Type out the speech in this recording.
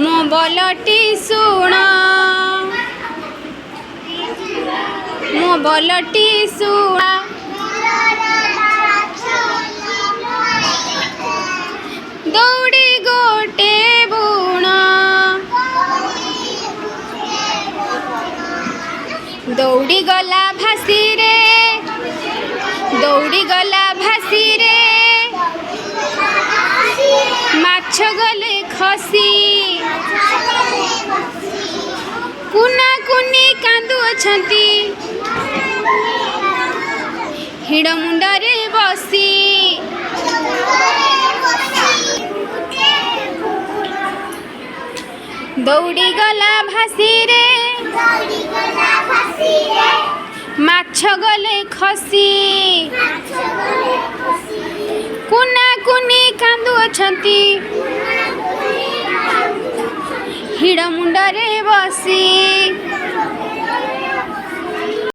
मो बोलटी शुण मो बोलटी शुण दौड़ी गोटे बुण दौड़ी गला भासी रे दौड़ी गला भासी रे माछ गले खसी कुना कुनी कांदु अछंती हिड़ मुंडरे बसी दौड़ी गला भासी रे माछ गले खसी कुना कुनी कांदु अछंती हिड़ मुंडरे बसी।